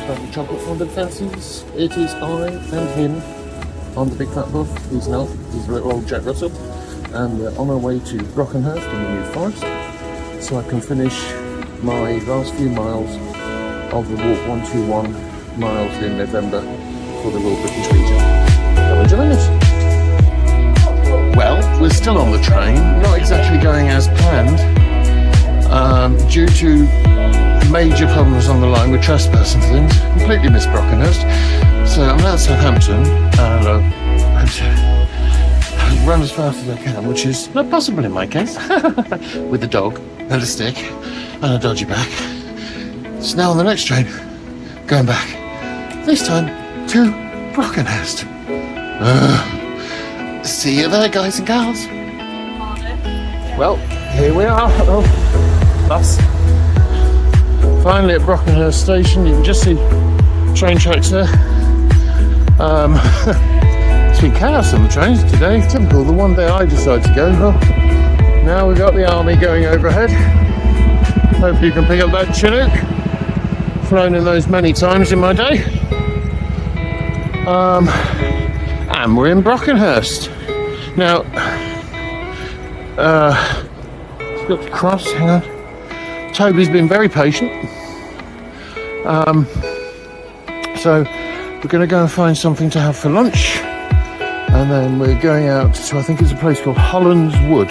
Got the chocolate fondant fences. It is I and him on the big fat buff. He's not. He's a little old Jack Russell. And we're on our way to Brockenhurst in the New Forest, so I can finish my last few miles of the Walk 121 miles in November for the Royal British Legion. Come and join us. Well, we're still on the train, not exactly going as planned, due to major problems on the line with trespass and things. Completely missed Brockenhurst. So I'm now at Southampton and I've run as fast as I can, which is not possible in my case, with a dog and a stick and a dodgy back. So now on the next train, going back, this time to Brockenhurst. See you there, guys and gals. Well, here we are. Oh, bus. Finally at Brockenhurst station. You can just see train tracks there. It's been chaos on the trains today. Typical. The one day I decided to go. Well, now we've got the army going overhead. Hopefully you can pick up that Chinook. Flown in those many times in my day. And we're in Brockenhurst. Now, let's go across, hang on. Toby's been very patient. So we're going to go and find something to have for lunch. And then we're going out to, I think it's a place called Holland's Wood.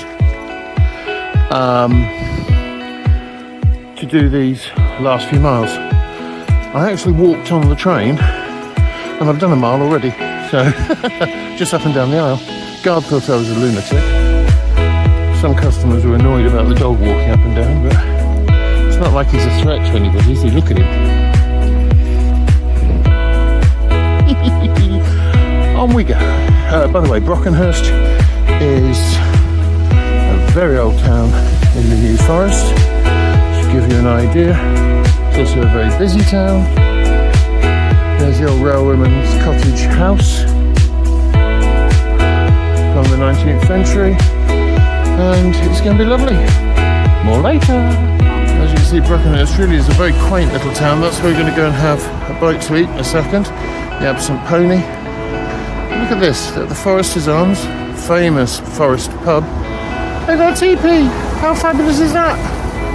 To do these last few miles. I actually walked on the train and I've done a mile already. So, just up and down the aisle. Guard thought I was a lunatic. Some customers were annoyed about the dog walking up and down, but it's not like he's a threat to anybody, is he? Look at him. On we go. By the way, Brockenhurst is a very old town in the New Forest. To give you an idea, it's also a very busy town. There's the old railwayman's cottage house from the 19th century, and it's going to be lovely. More later. As you can see, Brockenhurst really is a very quaint little town. That's where we're going to go and have a bite to eat in a second. The Absent Pony. Look at this, the Foresters Arms, famous forest pub. They've got a teepee. How fabulous is that?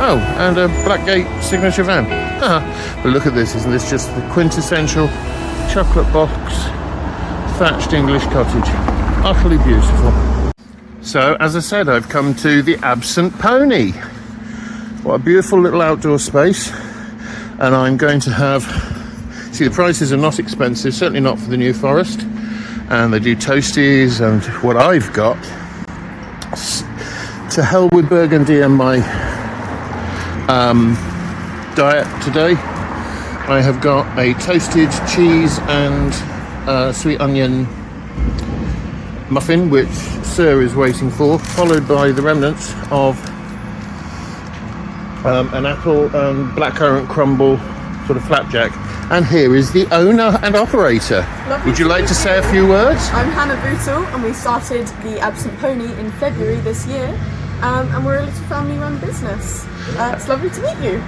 Oh, and a Blackgate signature van. But look at this, isn't this just the quintessential chocolate box thatched English cottage? Utterly beautiful. So, as I said, I've come to the Absent Pony. What a beautiful little outdoor space. And I'm going to have, see, the prices are not expensive, certainly not for the New Forest. And they do toasties, and what I've got, to hell with Burgundy and my diet today. I have got a toasted cheese and sweet onion muffin, which Sir is waiting for, followed by the remnants of an apple and blackcurrant crumble sort of flapjack. And here is the owner and operator. Lovely. Would you like to say a few words? I'm Hannah Bootle, and we started the Absent Pony in February this year, and we're a little family-run business. It's lovely to meet you.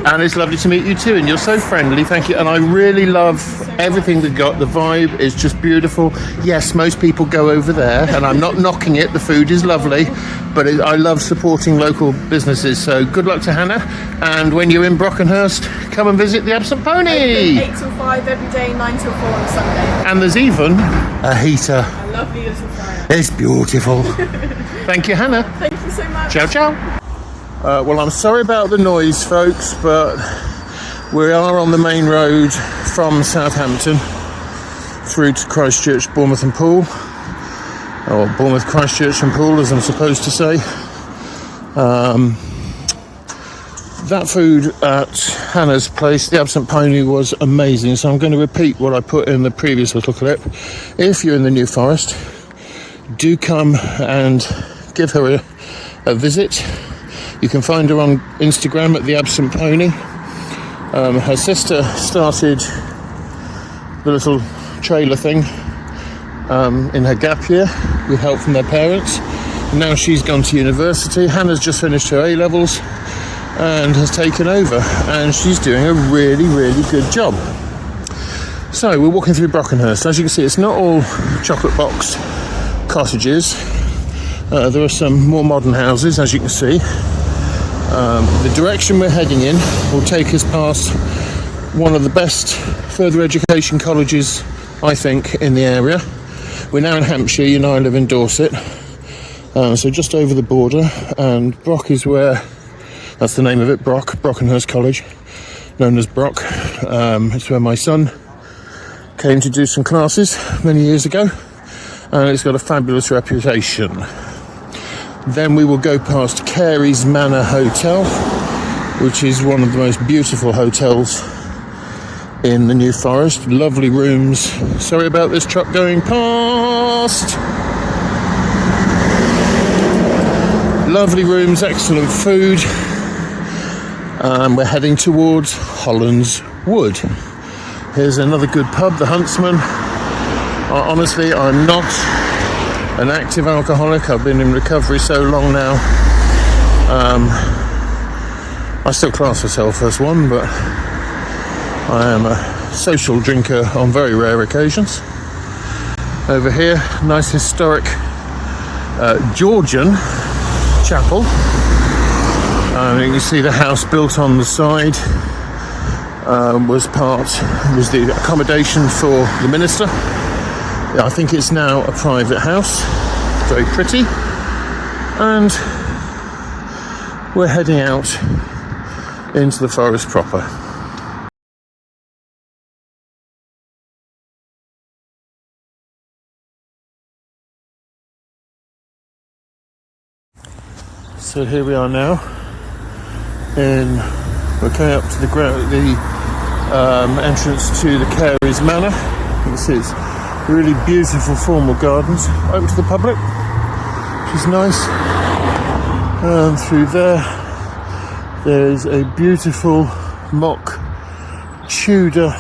And it's lovely to meet you too, and you're so friendly, thank you. And I really love everything they've got. The vibe is just beautiful. Yes, most people go over there, and I'm not knocking it, the food is lovely, but I love supporting local businesses. So good luck to Hannah, and when you're in Brockenhurst, come and visit the Absent Pony. 8 till 5 every day, 9 till 4 on Sunday. And there's even a heater. A lovely little fire. It's beautiful. Thank you, Hannah. Thank you so much. Ciao, ciao. Well, I'm sorry about the noise, folks, but we are on the main road from Southampton through to Christchurch, Bournemouth and Poole, or Bournemouth, Christchurch and Poole, as I'm supposed to say. That food at Hannah's place, the Absent Pony, was amazing, so I'm going to repeat what I put in the previous little clip. If you're in the New Forest, do come and give her a visit. You can find her on Instagram at the Absent Pony. Her sister started the little trailer thing in her gap year with help from their parents. Now she's gone to university. Hannah's just finished her A-levels and has taken over, and she's doing a really, really good job. So we're walking through Brockenhurst. As you can see, it's not all chocolate box cottages. There are some more modern houses, as you can see. The direction we're heading in will take us past one of the best further education colleges, I think, in the area. We're now in Hampshire, you know I live in Dorset. So just over the border, and Brock is where, that's the name of it, Brockenhurst College, known as Brock. It's where my son came to do some classes many years ago, and it's got a fabulous reputation. Then we will go past Carey's Manor Hotel, which is one of the most beautiful hotels in the New Forest. Lovely rooms. Sorry about this truck going past. Lovely rooms, excellent food. We're heading towards Hollands Wood. Here's another good pub, the Huntsman. Honestly, I'm not an active alcoholic. I've been in recovery so long now. I still class myself as one, but I am a social drinker on very rare occasions. Over here, nice historic Georgian chapel. You can see the house built on the side was the accommodation for the minister. I think it's now a private house. Very pretty. And we're heading out into the forest proper. So here we are now, we're coming up to the entrance to the Carey's Manor. You can see it's really beautiful formal gardens, open to the public, which is nice. And through there's a beautiful mock Tudor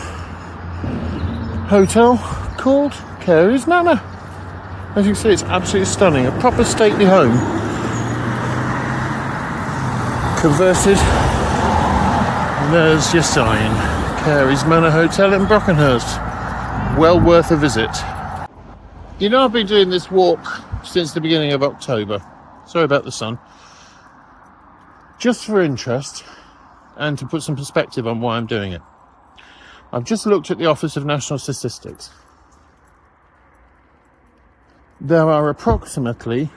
hotel called Carey's Manor. As you can see, it's absolutely stunning, a proper stately home. Converted, and there's your sign, Carey's Manor Hotel in Brockenhurst. Well worth a visit. You know, I've been doing this walk since the beginning of October. Sorry about the sun. Just for interest and to put some perspective on why I'm doing it. I've just looked at the Office of National Statistics. There are approximately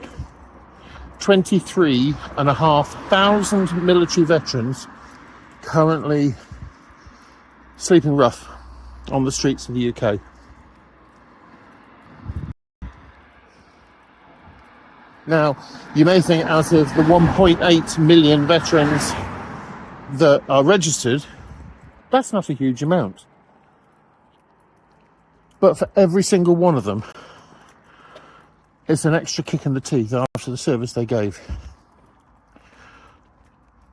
23,500 military veterans currently sleeping rough on the streets of the UK. Now, you may think out of the 1.8 million veterans that are registered, that's not a huge amount. But for every single one of them, it's an extra kick in the teeth after the service they gave.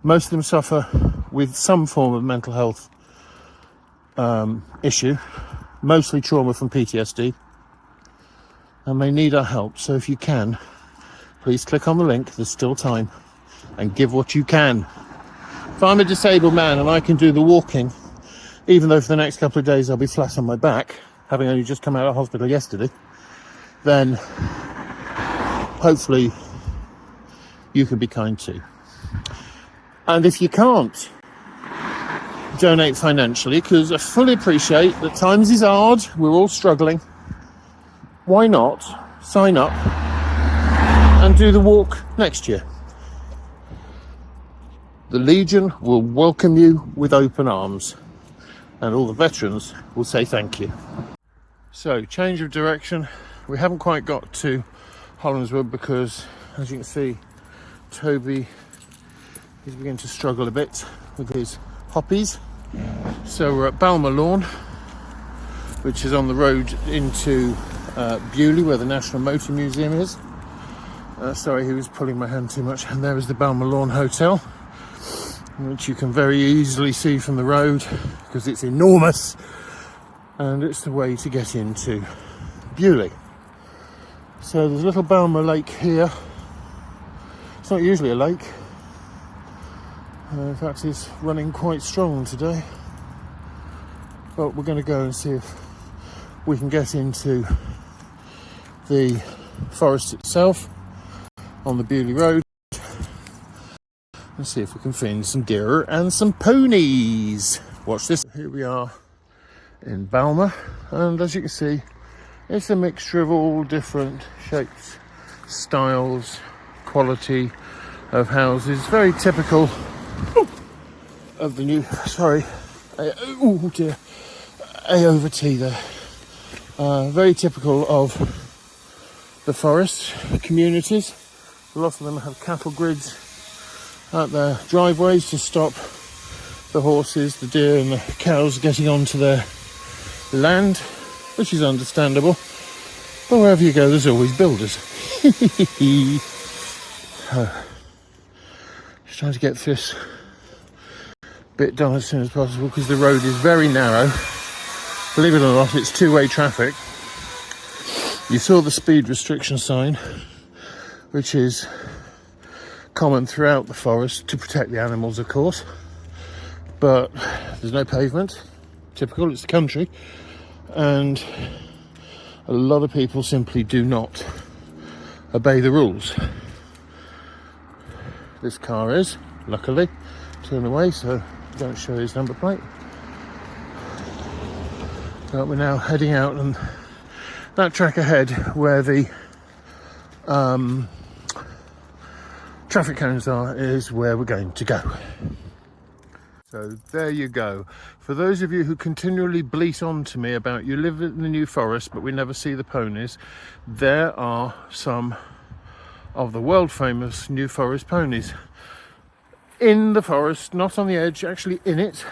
Most of them suffer with some form of mental health issue, mostly trauma from PTSD, and they need our help. So if you can, please click on the link, there's still time, and give what you can. If I'm a disabled man and I can do the walking, even though for the next couple of days I'll be flat on my back, having only just come out of hospital yesterday, then hopefully you can be kind too. And if you can't donate financially, because I fully appreciate that times is hard, we're all struggling, why not sign up and do the walk next year? The Legion will welcome you with open arms, and all the veterans will say thank you. So, change of direction. We haven't quite got to Hollands Wood because, as you can see, Toby is beginning to struggle a bit with his hoppies. So we're at Balmer Lawn, which is on the road into Bewley, where the National Motor Museum is. Sorry, he was pulling my hand too much. And there is the Balmer Lawn Hotel, which you can very easily see from the road because it's enormous, and it's the way to get into Bewley. So there's a little Balmer Lake here. It's not usually a lake. In fact, it's running quite strong today. But we're going to go and see if we can get into the forest itself on the Bewley Road and see if we can find some deer and some ponies. Watch this. Here we are in Balmer, and as you can see, it's a mixture of all different shapes, styles, quality of houses. Very typical of the new, oh dear, A over T there. Very typical of the forest communities. A lot of them have cattle grids at their driveways to stop the horses, the deer and the cows getting onto their land, which is understandable. But wherever you go, there's always builders. Just trying to get this bit done as soon as possible because the road is very narrow. Believe it or not, it's two-way traffic. You saw the speed restriction sign, which is common throughout the forest to protect the animals, of course. But there's no pavement. Typical, it's the country. And a lot of people simply do not obey the rules. This car is, luckily, turn away so don't show his number plate. But we're now heading out, and that track ahead where the traffic cones are is where we're going to go. So there you go. For those of you who continually bleat on to me about you live in the New Forest but we never see the ponies, there are some of the world famous New Forest ponies in the forest, not on the edge, actually in it.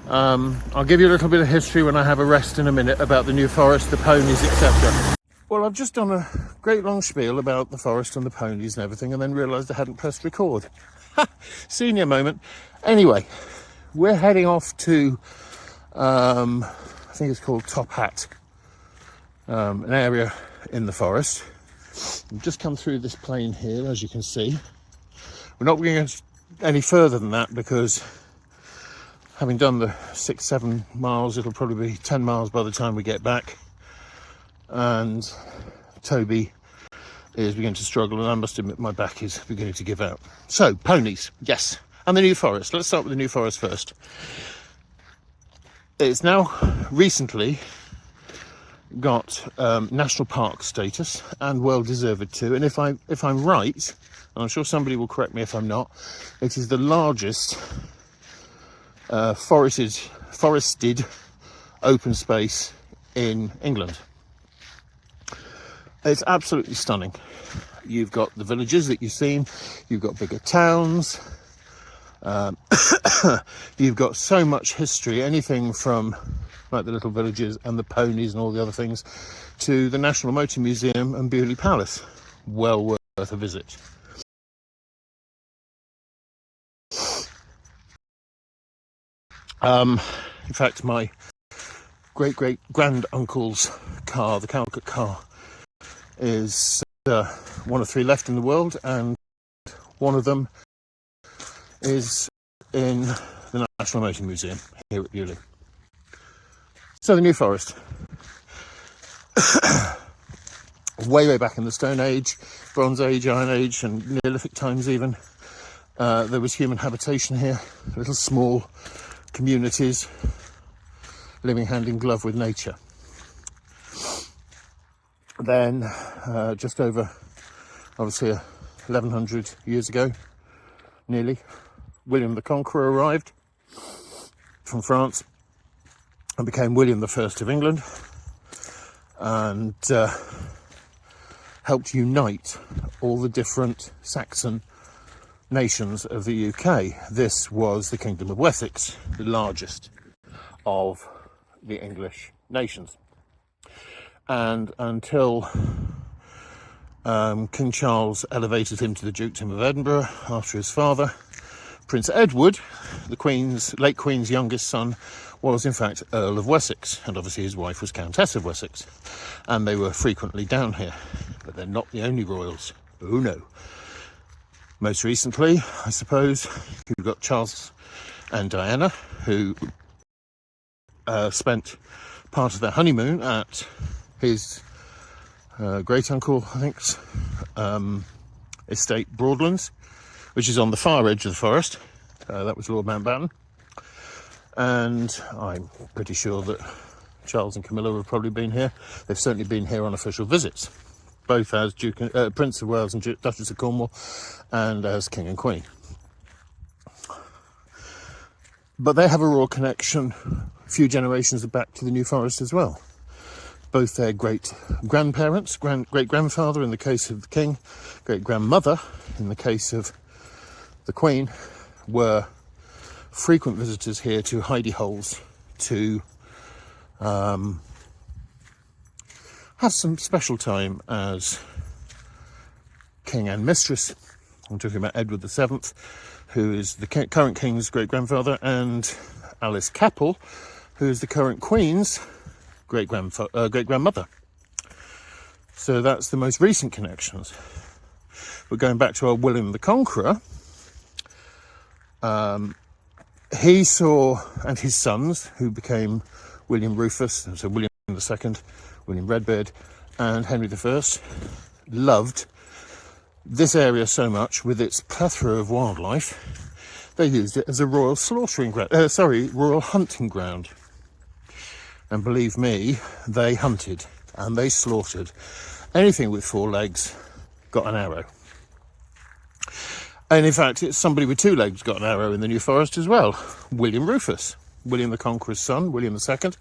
I'll give you a little bit of history when I have a rest in a minute about the New Forest, the ponies, etc. Well, I've just done a great long spiel about the forest and the ponies and everything, and then realised I hadn't pressed record. Senior moment. Anyway, we're heading off to, I think it's called Top Hat, an area in the forest. We've just come through this plain here, as you can see. We're not going any further than that because having done the 6-7 miles, it'll probably be 10 miles by the time we get back. And Toby is beginning to struggle, and I must admit my back is beginning to give out. So, ponies, yes, and the New Forest. Let's start with the New Forest first. It's now recently got national park status, and well deserved too. And if I'm right, and I'm sure somebody will correct me if I'm not, it is the largest forested open space in England. It's absolutely stunning. You've got the villages that you've seen, you've got bigger towns, you've got so much history, anything from like the little villages and the ponies and all the other things to the National Motor Museum and Bewley Palace. Well worth a visit. In fact, my great-great-grand-uncle's car, the Calcutta car, is one of 3 left in the world, and one of them is in the National Motor Museum here at Bewley. So the New Forest. way back in the Stone Age, Bronze Age, Iron Age and Neolithic times even, there was human habitation here, little small communities living hand in glove with nature. Then just over, obviously 1100 years ago, nearly, William the Conqueror arrived from France and became William the First of England, and helped unite all the different Saxon nations of the UK. This was the Kingdom of Wessex, the largest of the English nations. And until King Charles elevated him to the Dukedom of Edinburgh after his father, Prince Edward, the late Queen's youngest son, was in fact Earl of Wessex, and obviously his wife was Countess of Wessex, and they were frequently down here. But they're not the only royals. Oh no. Most recently, I suppose, you've got Charles and Diana, who spent part of their honeymoon at his great uncle, I think's estate Broadlands, which is on the far edge of the forest. That was Lord Mountbatten, and I'm pretty sure that Charles and Camilla have probably been here. They've certainly been here on official visits, both as Prince of Wales and Duchess of Cornwall, and as King and Queen. But they have a royal connection a few generations back to the New Forest as well. Both their great-grandparents, great-grandfather in the case of the King, great-grandmother in the case of the Queen, were frequent visitors here to hidey holes to have some special time as king and mistress. I'm talking about Edward VII, who is the current king's great-grandfather, and Alice Capel, who is the current queen's great-grandmother. So that's the most recent connections. We're going back to our William the Conqueror. He saw, and his sons, who became William Rufus, so William II, William Redbeard, and Henry I, loved this area so much with its plethora of wildlife, they used it as a royal royal hunting ground. And believe me, they hunted and they slaughtered. Anything with 4 legs got an arrow. And in fact, it's somebody with 2 legs got an arrow in the New Forest as well. William Rufus, William the Conqueror's son, William II,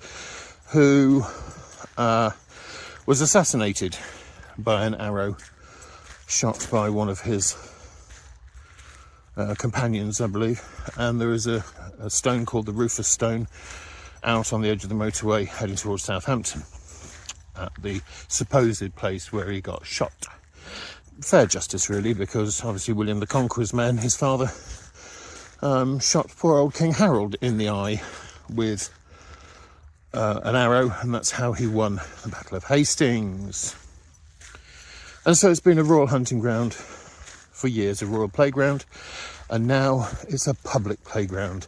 who was assassinated by an arrow shot by one of his companions, I believe. And there is a stone called the Rufus Stone out on the edge of the motorway heading towards Southampton at the supposed place where he got shot. Fair justice, really, because obviously William the Conqueror's men, his father, shot poor old King Harold in the eye with an arrow, and that's how he won the Battle of Hastings. And so it's been a royal hunting ground for years, a royal playground, and now it's a public playground.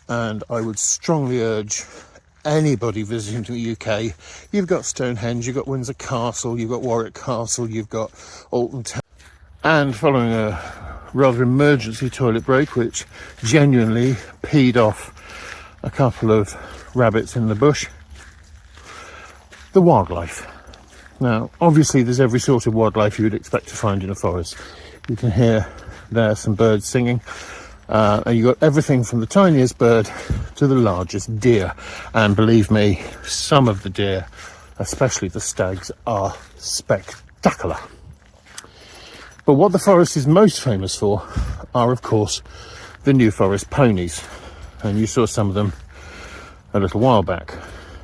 And I would strongly urge anybody visiting the UK, you've got Stonehenge, you've got Windsor Castle, you've got Warwick Castle, you've got Alton Town. And following a rather emergency toilet break, which genuinely peed off a couple of rabbits in the bush, the wildlife. Now, obviously there's every sort of wildlife you would expect to find in a forest. You can hear there some birds singing. And you've got everything from the tiniest bird to the largest deer. And believe me, some of the deer, especially the stags, are spectacular. But what the forest is most famous for are, of course, the New Forest ponies. And you saw some of them a little while back.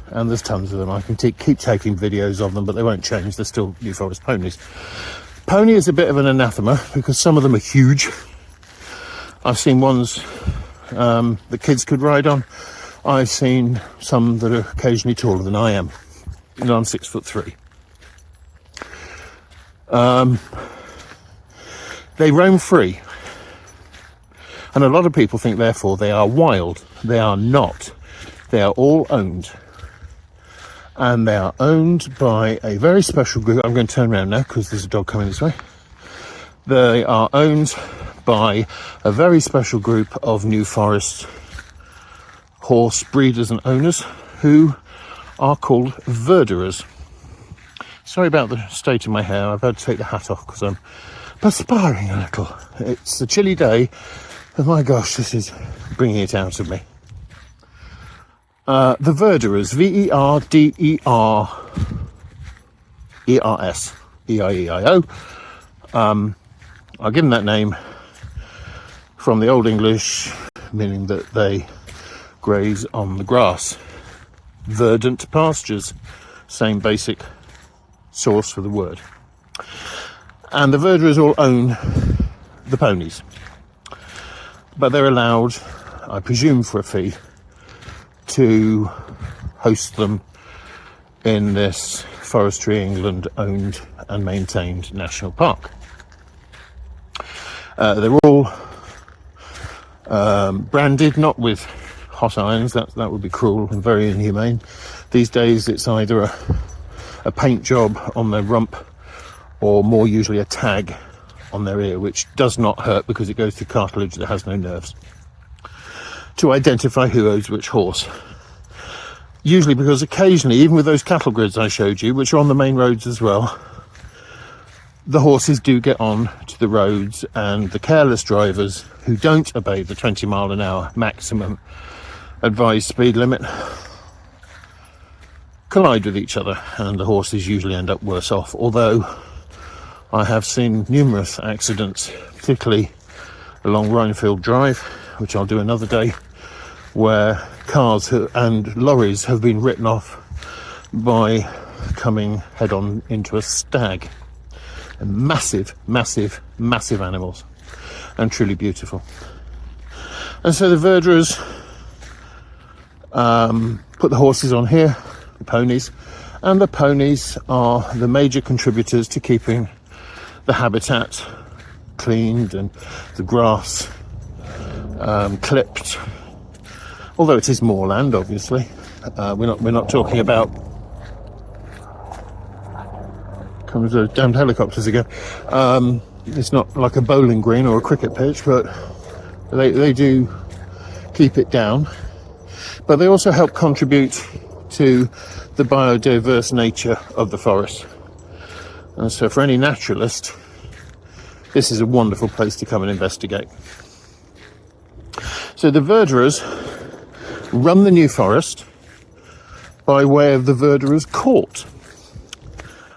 And there's tons of them. I can keep taking videos of them, but they won't change. They're still New Forest ponies. Pony is a bit of an anathema because some of them are huge. I've seen ones that kids could ride on. I've seen some that are occasionally taller than I am. And I'm 6'3". They roam free. And a lot of people think, therefore, they are wild. They are not. They are all owned. And they are owned by a very special group. I'm going to turn around now because there's a dog coming this way. They are owned by a very special group of New Forest horse breeders and owners who are called verderers. Sorry about the state of my hair. I've had to take the hat off because I'm perspiring a little. It's a chilly day, and my gosh, this is bringing it out of me. The verderers, V-E-R-D-E-R-E-R-S, E-I-E-I-O. I'll give them that name from the Old English, meaning that they graze on the grass. Verdant pastures, same basic source for the word. And the verderers all own the ponies. But they're allowed, I presume for a fee, to host them in this Forestry England owned and maintained national park. They're all branded, not with hot irons. That would be cruel and very inhumane. These days it's either a paint job on their rump, or more usually a tag on their ear, which does not hurt because it goes through cartilage that has no nerves, to identify who owns which horse. Usually because occasionally, even with those cattle grids I showed you, which are on the main roads as well, the horses do get on to the roads, and the careless drivers who don't obey the 20 mile an hour maximum advised speed limit collide with each other, and the horses usually end up worse off. Although I have seen numerous accidents, particularly along Rhinefield Drive, which I'll do another day, where cars and lorries have been written off by coming head on into a stag. And massive, massive, massive animals, and truly beautiful. And so the verderers put the horses on here, the ponies, and the ponies are the major contributors to keeping the habitat cleaned and the grass clipped. Although it is moorland, obviously, we're not talking about. Comes those damned helicopters again. It's not like a bowling green or a cricket pitch, but they do keep it down. But they also help contribute to the biodiverse nature of the forest. And so for any naturalist, this is a wonderful place to come and investigate. So the verderers run the New Forest by way of the Verderers' Court,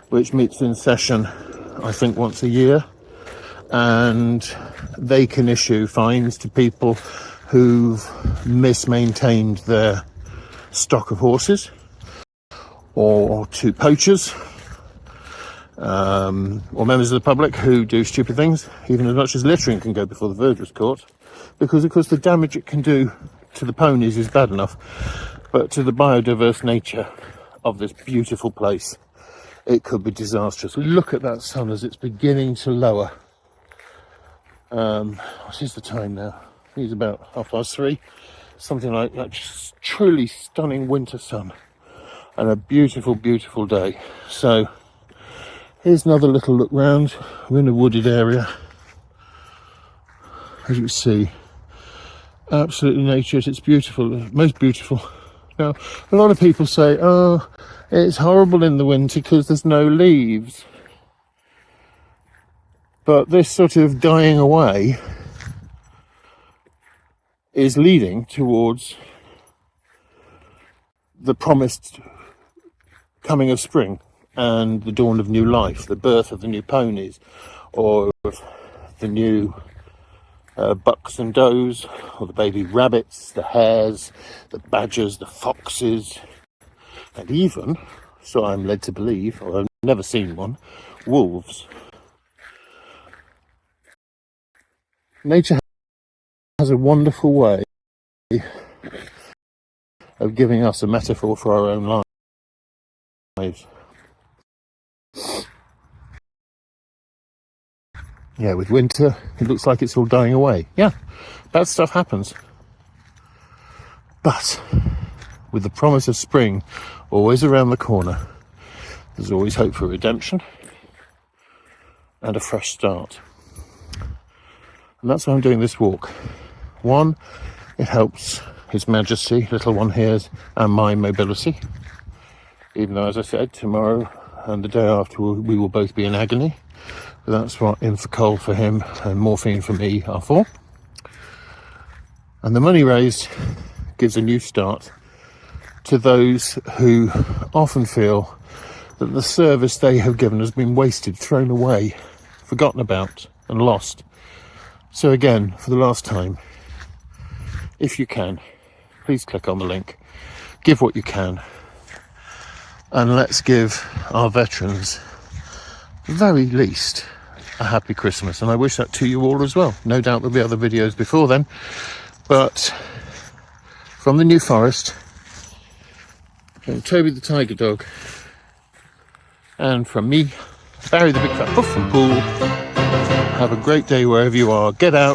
which meets in session, I think, once a year, and they can issue fines to people who've mismaintained their stock of horses, or to poachers, or members of the public who do stupid things. Even as much as littering can go before the Verderers' Court, because of course the damage it can do to the ponies is bad enough, but to the biodiverse nature of this beautiful place, it could be disastrous. Look at that sun as it's beginning to lower. What is the time now? I think it's about 3:30, something like that. Just truly stunning winter sun, and a beautiful, beautiful day. So here's another little look round. We're in a wooded area, as you can see. Absolutely nature at its beautiful, most beautiful. Now, a lot of people say, oh, it's horrible in the winter because there's no leaves. But this sort of dying away is leading towards the promised coming of spring and the dawn of new life, the birth of the new ponies, or the new bucks and does, or the baby rabbits, the hares, the badgers, the foxes, and even, so I'm led to believe, although I've never seen one, wolves. Nature has a wonderful way of giving us a metaphor for our own lives. Yeah, with winter, it looks like it's all dying away. Yeah, bad stuff happens. But with the promise of spring always around the corner, there's always hope for redemption and a fresh start. And that's why I'm doing this walk. One, it helps His Majesty, little one here's, and my mobility. Even though, as I said, tomorrow and the day after we will both be in agony. But that's what Infocol for him and morphine for me are for. And the money raised gives a new start to those who often feel that the service they have given has been wasted, thrown away, forgotten about and lost. So again, for the last time, if you can, please click on the link, give what you can, and let's give our veterans, at the very least, a happy Christmas. And I wish that to you all as well. No doubt there'll be other videos before then, but from the New Forest, from Toby the Tiger Dog, and from me, Barry the Big Fat Puff from Poole, have a great day wherever you are. Get out,